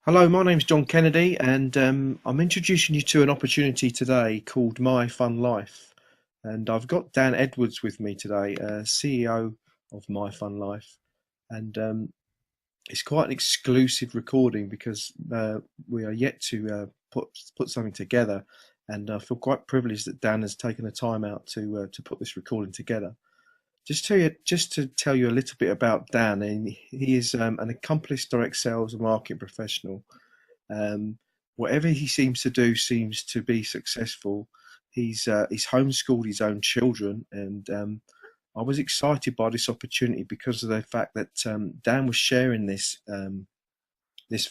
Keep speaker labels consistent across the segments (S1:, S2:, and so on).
S1: Hello, my name's John Kennedy, and I'm introducing you to an opportunity today called My Fun Life. And I've got Dan Edwards with me today, CEO of My Fun Life. And it's quite an exclusive recording because we are yet to put something together. And I feel quite privileged that Dan has taken the time out to put this recording together. Just to tell you a little bit about Dan, and he is an accomplished direct sales and marketing professional. um, Whatever he seems to do seems to be successful. He's homeschooled his own children, and I was excited by this opportunity because of the fact that Dan was sharing this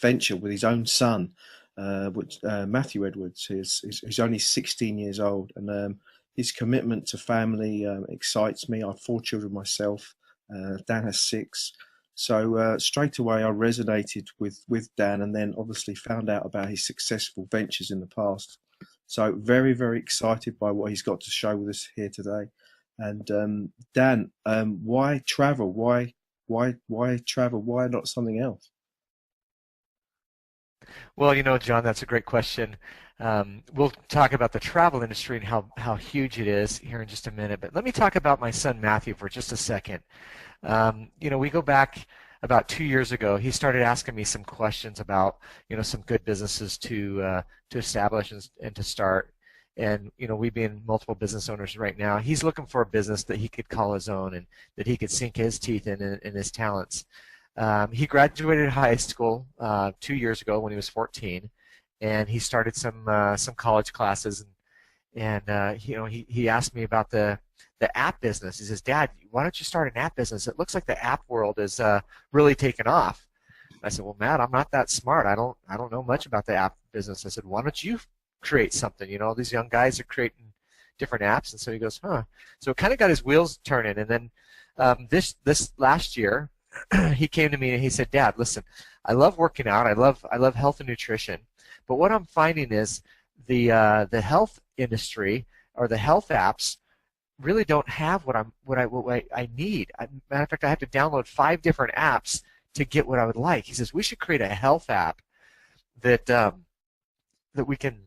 S1: venture with his own son, which Matthew Edwards is only 16 years old, and his commitment to family excites me. I have four children myself. Dan has six. So straight away, I resonated with Dan, and then obviously found out about his successful ventures in the past. So very, very excited by what he's got to show with us here today. And Dan, why travel? Why travel? Why not something else?
S2: Well, John, that's a great question. We'll talk about the travel industry and how huge it is here in just a minute. But let me talk about my son Matthew for just a second. We go back about 2 years ago. He started asking me some questions about, some good businesses to establish and to start. And we being multiple business owners right now, he's looking for a business that he could call his own and that he could sink his teeth in his talents. He graduated high school 2 years ago when he was 14, and he started some college classes. And he asked me about the app business. He says, "Dad, why don't you start an app business? It looks like the app world is really taken off." I said, "Well, Matt, I'm not that smart. I don't know much about the app business." I said, "Why don't you create something? These young guys are creating different apps." And so he goes, "Huh." So it kind of got his wheels turning. And then this last year, he came to me and he said, "Dad, listen, I love working out. I love health and nutrition, but what I'm finding is the health industry or the health apps really don't have what I need. Matter of fact, I have to download 5 different apps to get what I would like." He says, "We should create a health app that we can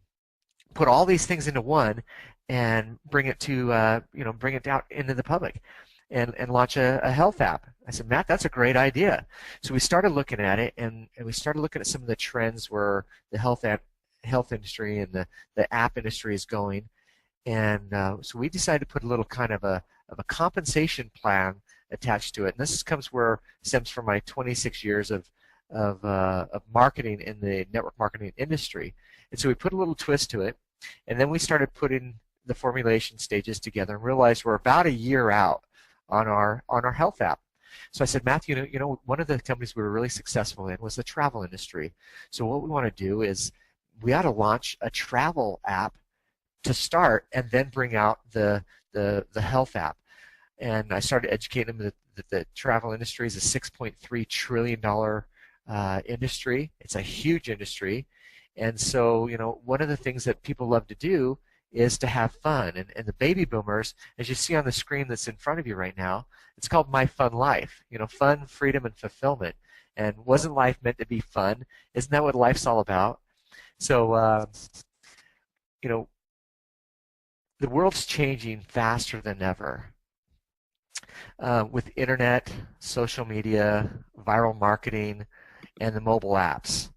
S2: put all these things into one and bring it to bring it out into the public and launch a health app." I said, "Matt, that's a great idea." So we started looking at it, and we started looking at some of the trends where the health industry and the app industry is going. And so we decided to put a little kind of a compensation plan attached to it. And this stems from my 26 years of marketing in the network marketing industry. And so we put a little twist to it, and then we started putting the formulation stages together and realized we're about a year out on our health app. So I said, "Matthew, one of the companies we were really successful in was the travel industry. So what we want to do is we ought to launch a travel app to start, and then bring out the health app." And I started educating them that the travel industry is a $6.3 trillion industry. It's a huge industry. And so, one of the things that people love to do is to have fun. And the baby boomers, as you see on the screen that's in front of you right now, it's called My Fun Life. Fun, freedom, and fulfillment. And wasn't life meant to be fun? Isn't that what life's all about? So, you know, the world's changing faster than ever. With internet, social media, viral marketing, and the mobile apps.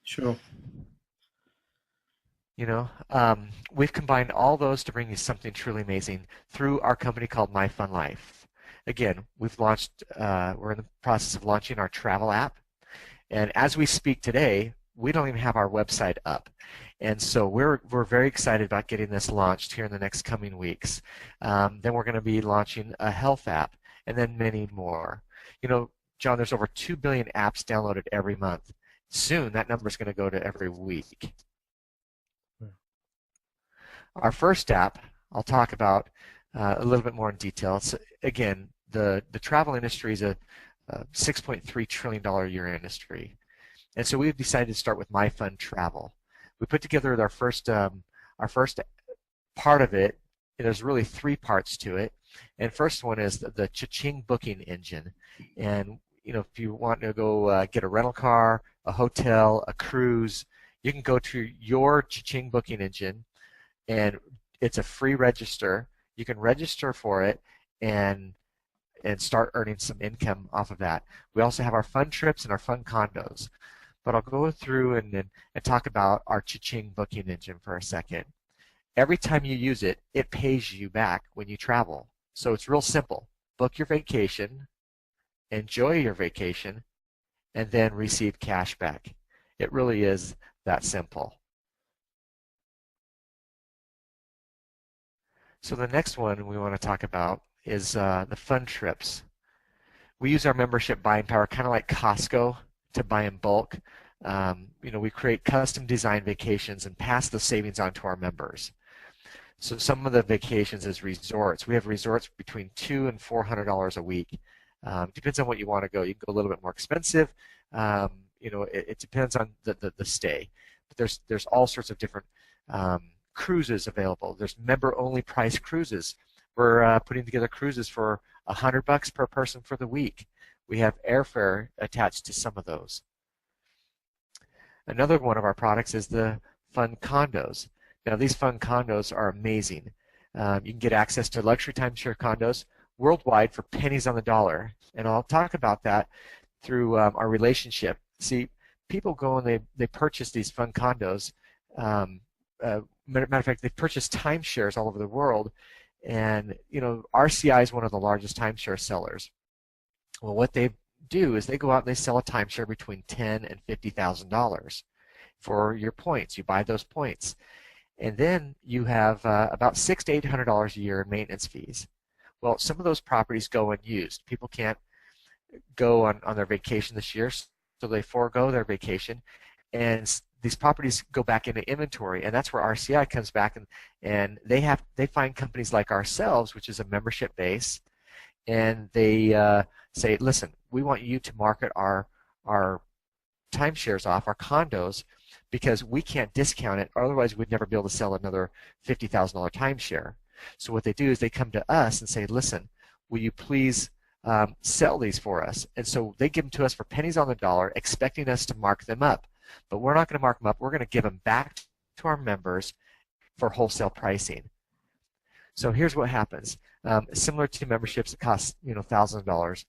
S1: Sure.
S2: We've combined all those to bring you something truly amazing through our company called My Fun Life. Again, we're in the process of launching our travel app. And as we speak today, we don't even have our website up. And so we're very excited about getting this launched here in the next coming weeks. Then we're going to be launching a health app, and then many more. John, there's over 2 billion apps downloaded every month. Soon, that number is going to go to every week. Our first app, I'll talk about a little bit more in detail. So again, the travel industry is a $6.3 trillion a year industry. And so we've decided to start with My Fun Travel. We put together our first part of it. There's really 3 parts to it. And first one is the Cha-Ching booking engine. And if you want to go get a rental car, a hotel, a cruise, you can go to your Cha-Ching booking engine, and it's a free register. You can register for it and start earning some income off of that. We also have our fun trips and our fun condos. But I'll go through and talk about our Cha-Ching booking engine for a second. Every time you use it, it pays you back when you travel. So it's real simple. Book your vacation, enjoy your vacation, and then receive cash back. It really is that simple. So the next one we want to talk about is the fun trips. We use our membership buying power kind of like Costco to buy in bulk. We create custom designed vacations and pass the savings on to our members. So some of the vacations is resorts. We have resorts between $200 and $400 a week. Depends on what you want to go. You can go a little bit more expensive. It depends on the stay. But there's all sorts of different cruises available. There's member-only price cruises. We're putting together cruises for $100 per person for the week. We have airfare attached to some of those. Another one of our products is the fun condos. Now these fun condos are amazing. You can get access to luxury timeshare condos worldwide for pennies on the dollar. And I'll talk about that through our relationship. See, people go and they purchase these fun condos. Matter of fact, they purchase timeshares all over the world. And, RCI is one of the largest timeshare sellers. Well, what they do is they go out and they sell a timeshare between $10,000 and $50,000 for your points. You buy those points. And then you have about $600 to $800 a year in maintenance fees. Well, some of those properties go unused. People can't go on their vacation this year, so they forego their vacation. And these properties go back into inventory, and that's where RCI comes back, and they find companies like ourselves, which is a membership base, and they say, listen, we want you to market our timeshares off, our condos, because we can't discount it, or otherwise we'd never be able to sell another $50,000 timeshare. So what they do is they come to us and say, listen, will you please sell these for us? And so they give them to us for pennies on the dollar, expecting us to mark them up. But we're not going to mark them up. We're going to give them back to our members for wholesale pricing. So here's what happens. Similar to memberships that cost thousands of dollars.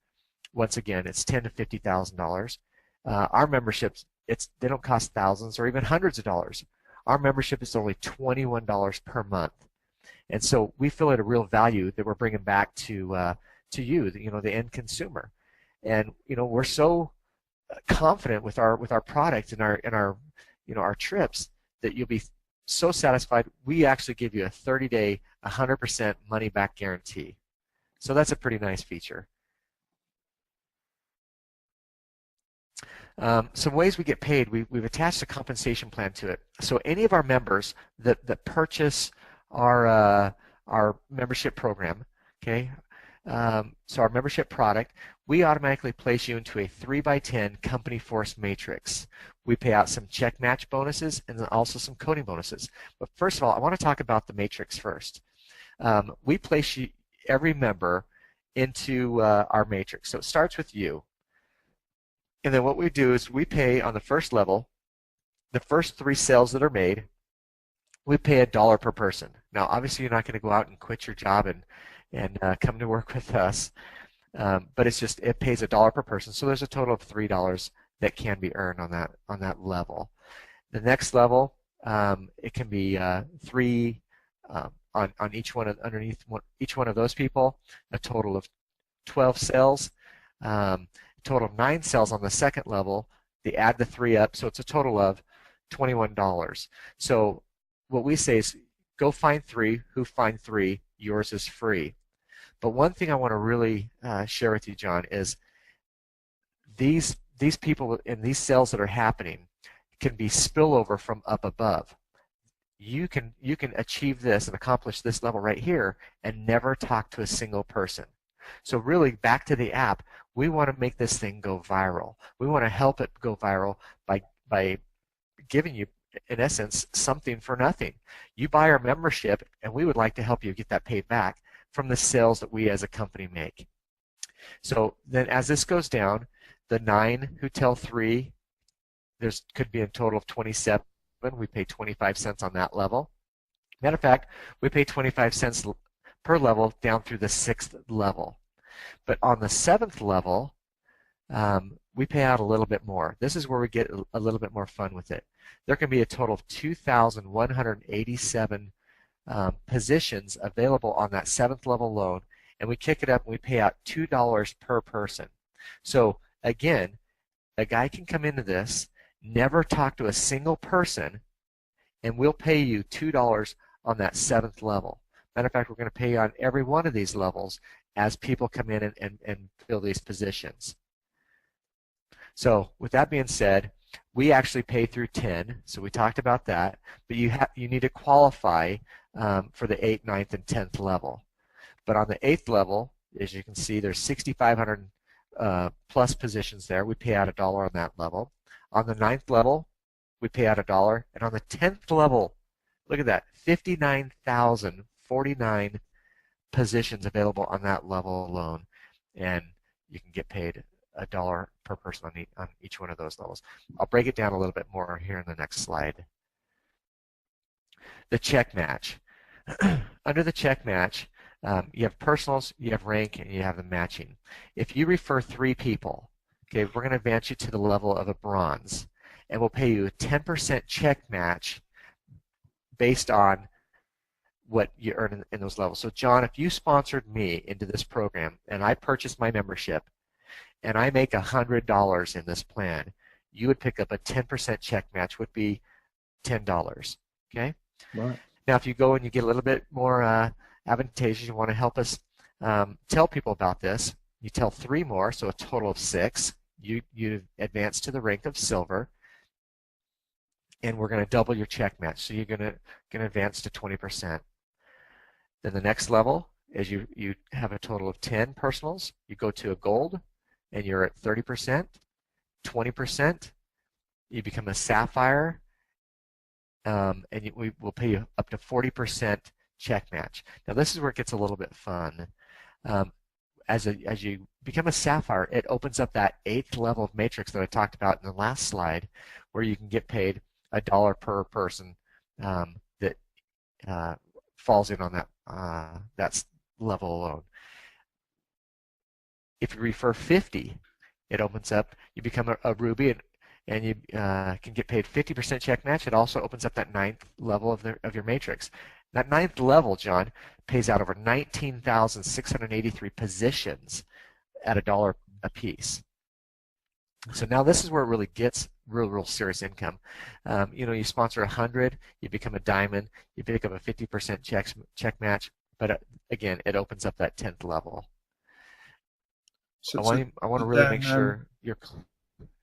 S2: Once again, it's $10,000 to $50,000. Our memberships, they don't cost thousands or even hundreds of dollars. Our membership is only $21 per month, and so we feel it a real value that we're bringing back to you, the end consumer. And we're so confident with our product and our trips that you'll be so satisfied. We actually give you a 30-day 100% money back guarantee. So that's a pretty nice feature. Some ways we get paid, we've attached a compensation plan to it. So any of our members that purchase our membership program, okay, so our membership product, we automatically place you into a 3x10 company force matrix. We pay out some check match bonuses and then also some coding bonuses. But first of all, I want to talk about the matrix first. We place every member into our matrix. So it starts with you. And then what we do is we pay on the first level, the first 3 sales that are made, we pay $1 per person. Now, obviously, you're not going to go out and quit your job and come to work with us, but it pays $1 per person. So there's a total of $3 that can be earned on that level. The next level, it can be 3 on each one underneath each one of those people, a total of 12 sales. Total of 9 sales on the second level. They add the 3 up, so it's a total of $21. So what we say is go find 3. Who find 3? Yours is free. But one thing I want to really share with you, John, is these people and these sales that are happening can be spillover from up above. You can achieve this and accomplish this level right here and never talk to a single person. So really, back to the app, we want to make this thing go viral. We want to help it go viral by giving you, in essence, something for nothing. You buy our membership, and we would like to help you get that paid back from the sales that we as a company make. So then as this goes down, the 9 who tell 3, there's could be a total of 27. We pay 25 cents on that level. Matter of fact, we pay 25 cents per level down through the 6th level. But on the 7th level, we pay out a little bit more. This is where we get a little bit more fun with it. There can be a total of 2,187 positions available on that 7th level loan, and we kick it up and we pay out $2 per person. So again, a guy can come into this, never talk to a single person, and we'll pay you $2 on that 7th level. Matter of fact, we're going to pay you on every one of these levels as people come in and fill these positions. So with that being said, we actually pay through 10, so we talked about that, but you need to qualify for the 8th, 9th, and 10th level. But on the 8th level, as you can see, there's 6,500 plus positions there. We pay out $1 on that level. On the 9th level, we pay out $1, and on the 10th level, look at that, 59,049 positions available on that level alone, and you can get paid $1 per person on each one of those levels. I'll break it down a little bit more here in the next slide. The check match. Under the check match, you have personals, you have rank, and you have the matching. If you refer 3 people, okay, we're going to advance you to the level of a bronze, and we'll pay you a 10% check match based on what you earn in those levels. So John, if you sponsored me into this program and I purchased my membership and I make $100 in this plan, you would pick up a 10% check match, would be $10. Okay?
S1: Right.
S2: Now, if you go and you get a little bit more advantageous, you want to help us tell people about this, you tell 3 more, so a total of 6. You advance to the rank of silver, and we're going to double your check match. So you're going to advance to 20%. Then the next level is you have a total of 10 personals. You go to a gold, and you're at 30%, 20%. You become a sapphire, and we will pay you up to 40% check match. Now this is where it gets a little bit fun. As you become a sapphire, it opens up that 8th level of matrix that I talked about in the last slide, where you can get paid $1 per person that falls in on that level alone. If you refer 50, it opens up. You become a ruby, and you can get paid 50% check match. It also opens up that 9th level of your matrix. That 9th level, John, pays out over 19,683 positions at $1 a piece. So now this is where it really gets real serious income. You sponsor 100, you become a diamond, you pick up a 50% check match, but again, it opens up that 10th level. So I want to really
S1: Dan,
S2: make sure you're.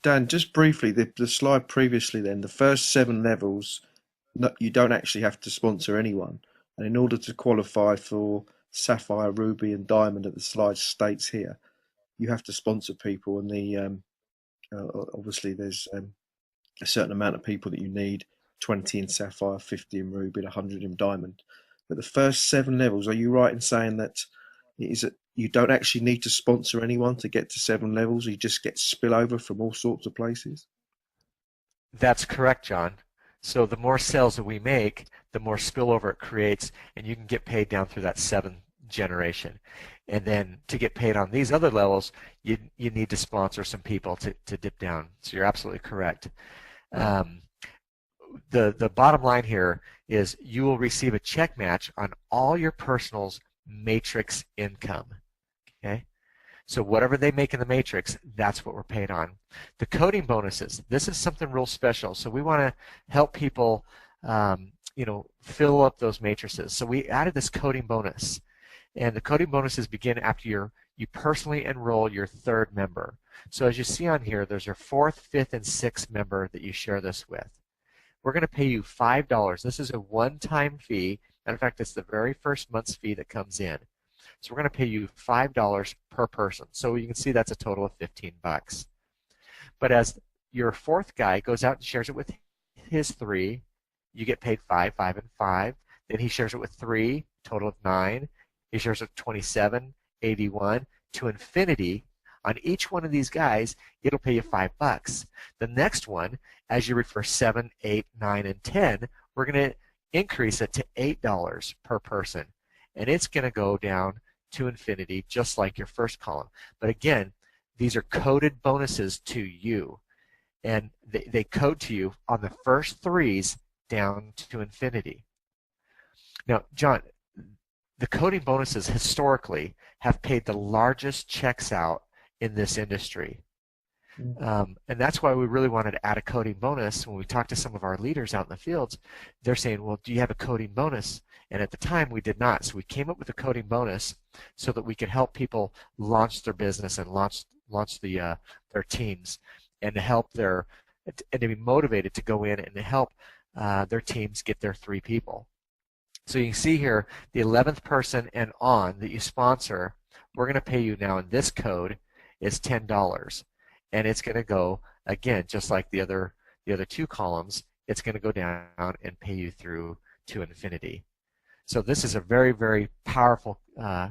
S1: Dan, just briefly, the slide previously, then the first 7 levels, you don't actually have to sponsor anyone, and in order to qualify for sapphire, ruby, and diamond, that the slide states here, you have to sponsor people, and obviously there's a certain amount of people that you need, 20 in sapphire, 50 in ruby, 100 in diamond. But the first 7 levels, are you right in saying that you don't actually need to sponsor anyone to get to 7 levels? You just get spillover from all sorts of places?
S2: That's correct, John. So the more sales that we make, the more spillover it creates, and you can get paid down through that 7th generation. And then to get paid on these other levels, you need to sponsor some people to dip down. So you're absolutely correct. The bottom line here is you will receive a check match on all your personals matrix income. Okay? So whatever they make in the matrix, that's what we're paid on. The coding bonuses, this is something real special. So we want to help people fill up those matrices. So we added this coding bonus. And the coding bonuses begin after you personally enroll your 3rd member. So as you see on here, there's your 4th, 5th, and 6th member that you share this with. We're going to pay you $5. This is a one-time fee. Matter of fact, it's the very first month's fee that comes in. So we're going to pay you $5 per person. So you can see that's a total of $15. But as your 4th guy goes out and shares it with his 3, you get paid 5, 5, and 5. Then he shares it with 3, total of 9. He shares it with 27, 81, to infinity, on each one of these guys, it'll pay you $5. The next one, as you refer 7, 8, 9, and 10, we're going to increase it to $8 per person. And it's going to go down to infinity, just like your first column. But again, these are coded bonuses to you. And they code to you on the first threes down to infinity. Now, John, the coding bonuses historically have paid the largest checks out in this industry. And that's why we really wanted to add a coding bonus. When we talked to some of our leaders out in the fields, they're saying, well, do you have a coding bonus? And at the time, we did not. So we came up with a coding bonus so that we could help people launch their business and launch their teams, and to help and to be motivated to go in and to help their teams get their 3 people. So you can see here, the 11th person and on that you sponsor, we're going to pay you now in this code is $10. And it's going to go, again, just like the other 2 columns, it's going to go down and pay you through to infinity. So this is a very, very powerful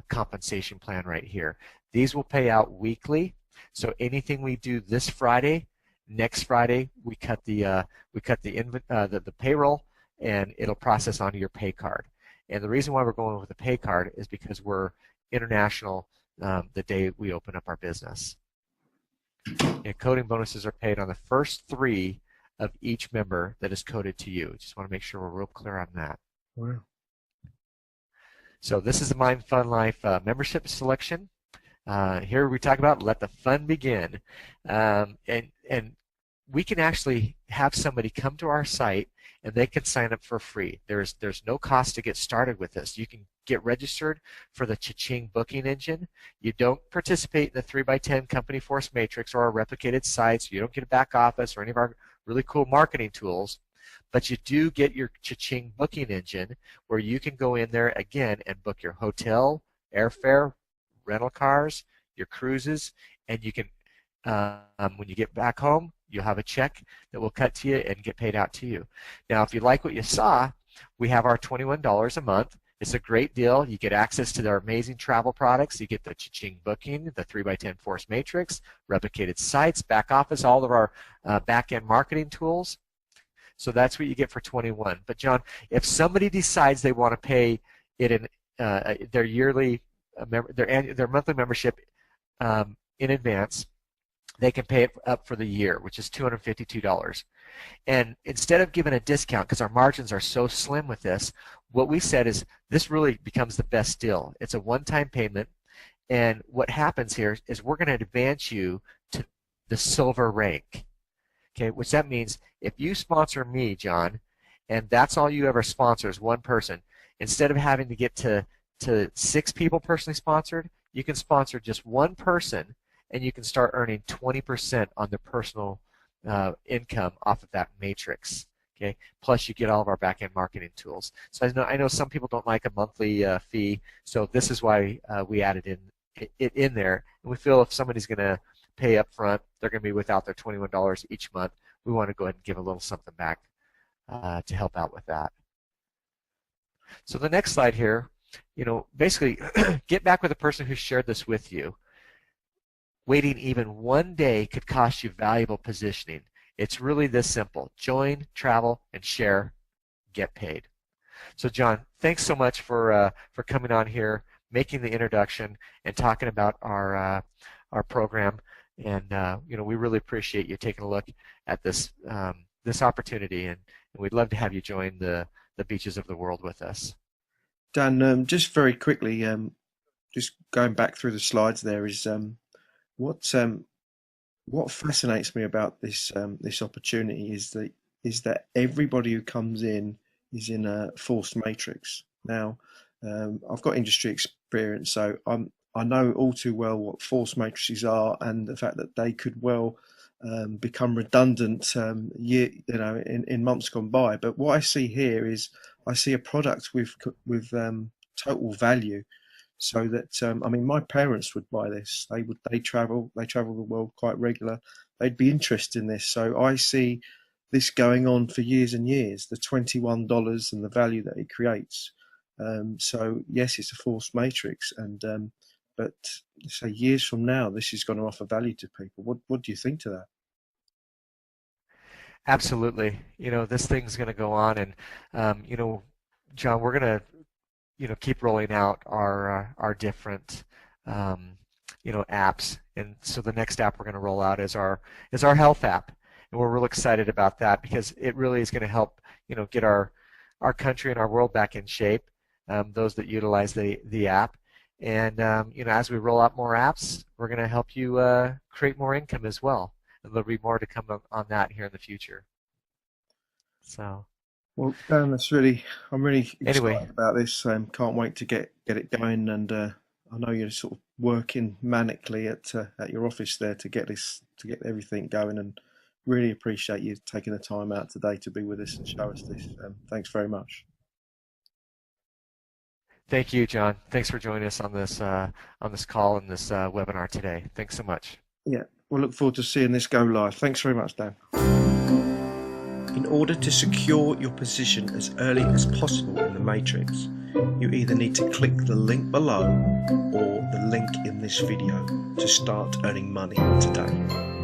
S2: compensation plan right here. These will pay out weekly. So anything we do this Friday, next Friday we cut the payroll, and it'll process onto your pay card. And the reason why we're going with the pay card is because we're international the day we open up our business. And coding bonuses are paid on the first 3 of each member that is coded to you. Just want to make sure we're real clear on that.
S1: Wow.
S2: So this is the My Fun Life membership selection. Here we talk about let the fun begin. And we can actually have somebody come to our site and they can sign up for free. There's no cost to get started with this. You can get registered for the Cha-Ching booking engine. You don't participate in the 3x10 company force matrix or our replicated sites. You don't get a back office or any of our really cool marketing tools. But you do get your Cha-Ching booking engine, where you can go in there again and book your hotel, airfare, rental cars, your cruises, and you can, when you get back home, you'll have a check that will cut to you and get paid out to you. Now, if you like what you saw, we have our $21 a month. It's a great deal. You get access to their amazing travel products. You get the Cha-Ching booking, the 3x10 force matrix, replicated sites, back office, all of our back-end marketing tools. So that's what you get for $21. But John, if somebody decides they want to pay it in their yearly, their monthly membership in advance, they can pay it up for the year, which is $252. And instead of giving a discount, because our margins are so slim with this, what we said is this really becomes the best deal. It's a one-time payment, and what happens here is we're going to advance you to the silver rank. Okay, which that means if you sponsor me, John, and that's all you ever sponsor is one person, instead of having to get to 6 people personally sponsored, you can sponsor just one person, and you can start earning 20% on the personal income off of that matrix. Okay, plus you get all of our back-end marketing tools. So I know some people don't like a monthly fee, so this is why we added it in there. And we feel if somebody's going to pay up front, they're going to be without their $21 each month. We want to go ahead and give a little something back to help out with that. So the next slide here, basically get back with the person who shared this with you. Waiting even one day could cost you valuable positioning. It's really this simple. Join, travel, and share, get paid. So John, thanks so much for coming on here, making the introduction, and talking about our program. And we really appreciate you taking a look at this this opportunity, and we'd love to have you join the beaches of the world with us.
S1: Dan, just very quickly, just going back through the slides, there is what fascinates me about this this opportunity is that everybody who comes in is in a forced matrix. Now, I've got industry experience, so I know all too well what force matrices are, and the fact that they could well become redundant in months gone by. But what I see here is I see a product with total value, so that I mean, my parents would buy this. They travel the world quite regular. They'd be interested in this. So I see this going on for years and years. The $21 and the value that it creates. So yes, it's a forced matrix, and but say years from now, this is going to offer value to people. What do you think to that?
S2: Absolutely. This thing's going to go on, and John, we're going to keep rolling out our different apps. And so the next app we're going to roll out is our health app, and we're real excited about that because it really is going to help get our country and our world back in shape. Those that utilize the app, and as we roll out more apps, we're going to help you create more income as well. And there'll be more to come on that here in the future. So.
S1: Well, Dan, I'm really
S2: Anyway.
S1: excited about this. Can't wait to get it going, and I know you're sort of working manically at your office there to get everything going, and really appreciate you taking the time out today to be with us and show us this. Thanks very much.
S2: Thank you, John. Thanks for joining us on this call and this webinar today. Thanks so much.
S1: Yeah, we'll look forward to seeing this go live. Thanks very much, Dan. In order to secure your position as early as possible in the matrix, you either need to click the link below or the link in this video to start earning money today.